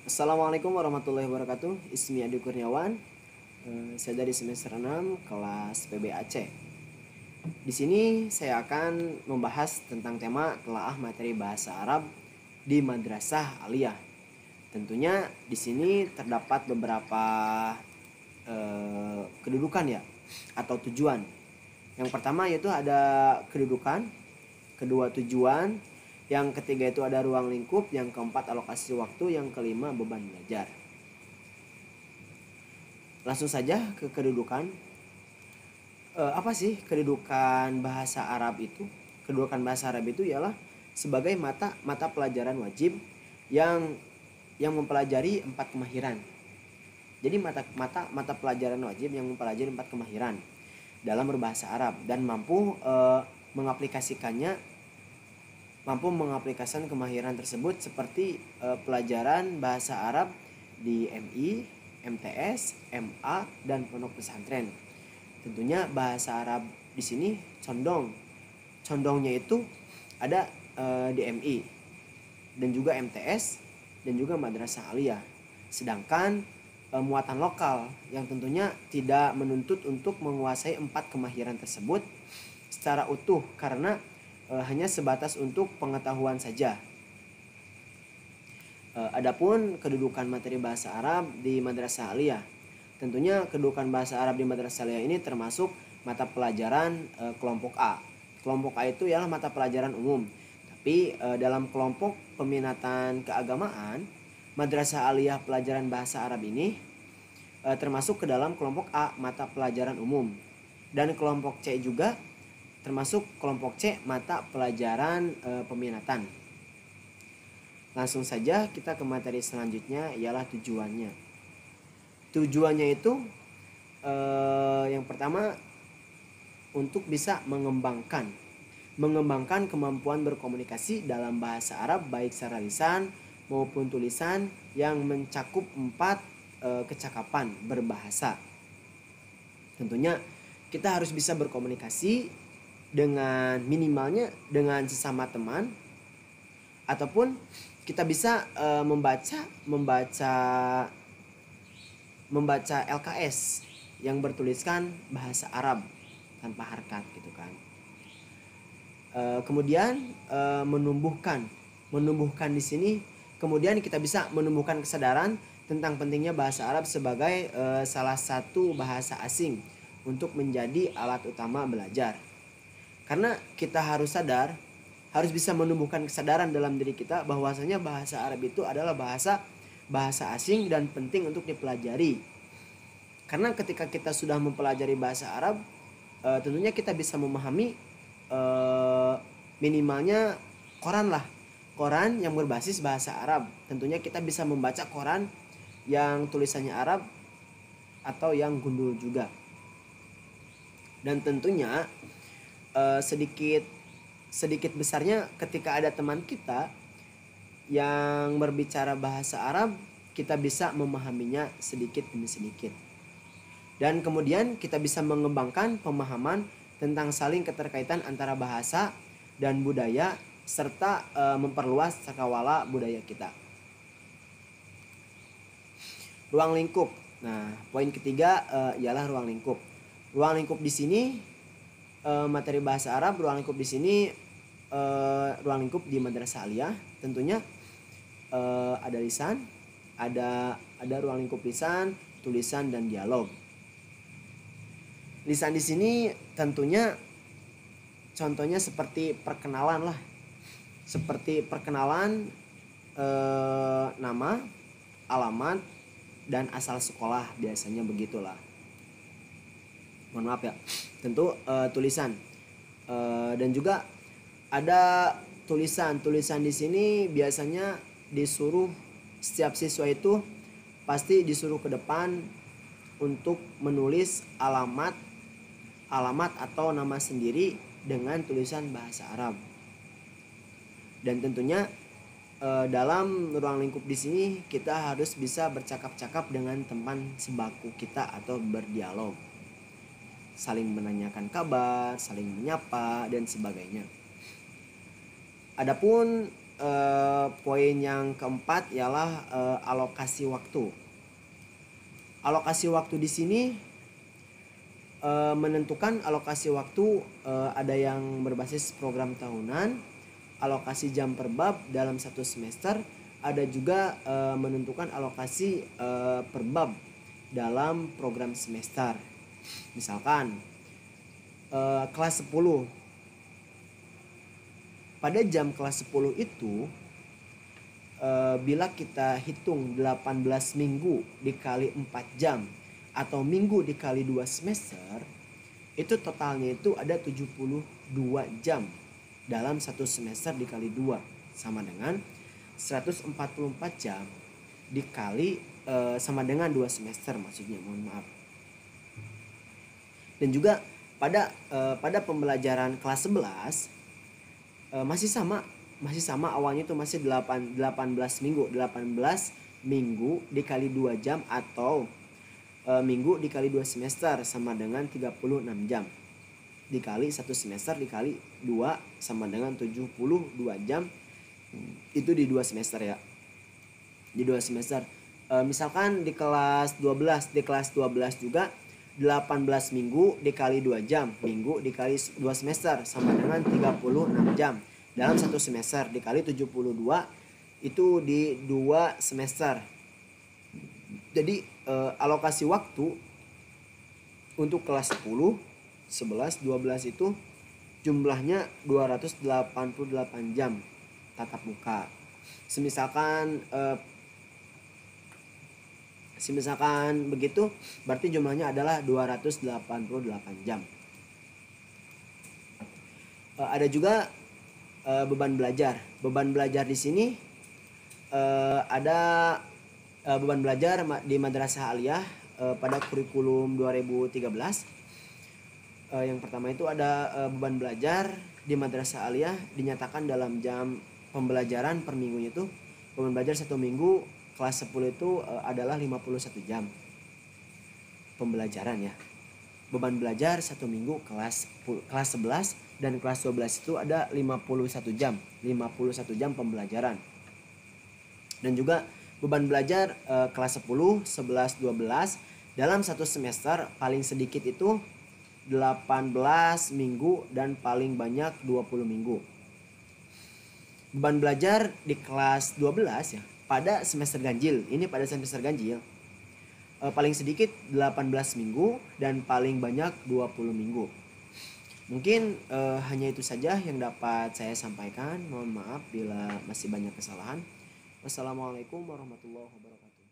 Assalamualaikum warahmatullahi wabarakatuh. Ismi Adi Kurniawan. Saya dari semester 6 kelas PBAC. Di sini saya akan membahas tentang tema telaah materi bahasa Arab di Madrasah Aliyah. Tentunya di sini terdapat beberapa kedudukan ya atau tujuan. Yang pertama yaitu ada kedudukan, kedua tujuan, yang ketiga itu ada ruang lingkup, yang keempat alokasi waktu, yang kelima beban belajar. Langsung saja ke kedudukan. Apa sih kedudukan bahasa Arab itu? Kedudukan bahasa Arab itu ialah sebagai mata pelajaran wajib yang mempelajari 4 kemahiran. Jadi mata pelajaran wajib yang mempelajari 4 kemahiran dalam berbahasa Arab dan mampu mengaplikasikan kemahiran tersebut seperti pelajaran bahasa Arab di MI, MTS, MA, dan pondok pesantren. Tentunya bahasa Arab di sini condongnya itu ada di MI dan juga MTS dan juga Madrasah Aliyah. Sedangkan muatan lokal yang tentunya tidak menuntut untuk menguasai 4 kemahiran tersebut secara utuh karena hanya sebatas untuk pengetahuan saja. Adapun kedudukan materi bahasa Arab di Madrasah Aliyah. Tentunya kedudukan bahasa Arab di Madrasah Aliyah ini termasuk mata pelajaran kelompok A. Kelompok A itu ialah mata pelajaran umum. Tapi dalam kelompok peminatan keagamaan, Madrasah Aliyah pelajaran bahasa Arab ini termasuk ke dalam kelompok A mata pelajaran umum. Dan kelompok C juga termasuk kelompok C mata pelajaran peminatan. Langsung saja kita ke materi selanjutnya ialah tujuannya. Tujuannya itu yang pertama untuk bisa mengembangkan kemampuan berkomunikasi dalam bahasa Arab baik secara lisan maupun tulisan yang mencakup 4 kecakapan berbahasa. Tentunya kita harus bisa berkomunikasi dengan minimalnya dengan sesama teman ataupun kita bisa membaca LKS yang bertuliskan bahasa Arab tanpa harkat gitu kan. Kemudian menumbuhkan di sini kemudian kita bisa menumbuhkan kesadaran tentang pentingnya bahasa Arab sebagai salah satu bahasa asing untuk menjadi alat utama belajar. Karena kita harus bisa menumbuhkan kesadaran dalam diri kita bahwasanya bahasa Arab itu adalah bahasa asing dan penting untuk dipelajari. Karena ketika kita sudah mempelajari bahasa Arab, tentunya kita bisa memahami minimalnya koran yang berbasis bahasa Arab. Tentunya kita bisa membaca koran yang tulisannya Arab atau yang gundul juga. Dan tentunya sedikit besarnya ketika ada teman kita yang berbicara bahasa Arab, kita bisa memahaminya sedikit demi sedikit. Dan kemudian kita bisa mengembangkan pemahaman tentang saling keterkaitan antara bahasa dan budaya serta memperluas cakrawala budaya kita. Ruang lingkup. Nah, poin ketiga ialah ruang lingkup. Ruang lingkup di sini materi bahasa Arab, ruang lingkup di sini ruang lingkup di Madrasah Aliyah tentunya ada lisan, ada ruang lingkup lisan, tulisan dan dialog. Lisan di sini tentunya contohnya seperti perkenalan lah. Seperti perkenalan nama, alamat dan asal sekolah, biasanya begitulah. Mohon maaf ya. Tentu tulisan dan juga ada tulisan di sini biasanya disuruh setiap siswa itu pasti disuruh ke depan untuk menulis alamat atau nama sendiri dengan tulisan bahasa Arab. Dan tentunya dalam ruang lingkup di sini kita harus bisa bercakap-cakap dengan teman sebaku kita atau berdialog, saling menanyakan kabar, saling menyapa dan sebagainya. Adapun poin yang keempat ialah alokasi waktu. Alokasi waktu di sini menentukan alokasi waktu, ada yang berbasis program tahunan, alokasi jam per bab dalam satu semester, ada juga menentukan alokasi per bab dalam program semester. Misalkan kelas 10, pada jam kelas 10 itu bila kita hitung 18 minggu dikali 4 jam atau minggu dikali 2 semester, itu totalnya itu ada 72 jam dalam satu semester dikali 2, sama dengan 144 jam dikali sama dengan 2 semester, maksudnya, mohon maaf. Dan juga pada pembelajaran kelas 11 masih sama awalnya itu masih 18 minggu. 18 minggu dikali 2 jam atau minggu dikali 2 semester sama dengan 36 jam. Dikali 1 semester dikali 2 sama dengan 72 jam. Itu di 2 semester ya. Di 2 semester. Misalkan di kelas 12 juga 18 minggu dikali 2 jam, minggu dikali 2 semester sama dengan 36 jam. Dalam satu semester dikali 72 itu di 2 semester. Jadi alokasi waktu untuk kelas 10, 11, 12 itu jumlahnya 288 jam tatap muka. Misalkan begitu, berarti jumlahnya adalah 288 jam. Ada juga beban belajar. Beban belajar di sini ada beban belajar di Madrasah Aliyah pada kurikulum 2013. Yang pertama itu ada beban belajar di Madrasah Aliyah dinyatakan dalam jam pembelajaran per minggunya itu, beban belajar 1 minggu kelas 10 itu adalah 51 jam pembelajaran ya. Beban belajar 1 minggu kelas 11 dan kelas 12 itu ada 51 jam pembelajaran. Dan juga beban belajar kelas 10, 11, 12 dalam satu semester paling sedikit itu 18 minggu dan paling banyak 20 minggu. Beban belajar di kelas 12 ya pada semester ganjil. Ini pada semester ganjil paling sedikit 18 minggu dan paling banyak 20 minggu. Mungkin hanya itu saja yang dapat saya sampaikan. Mohon maaf bila masih banyak kesalahan. Wassalamualaikum warahmatullahi wabarakatuh.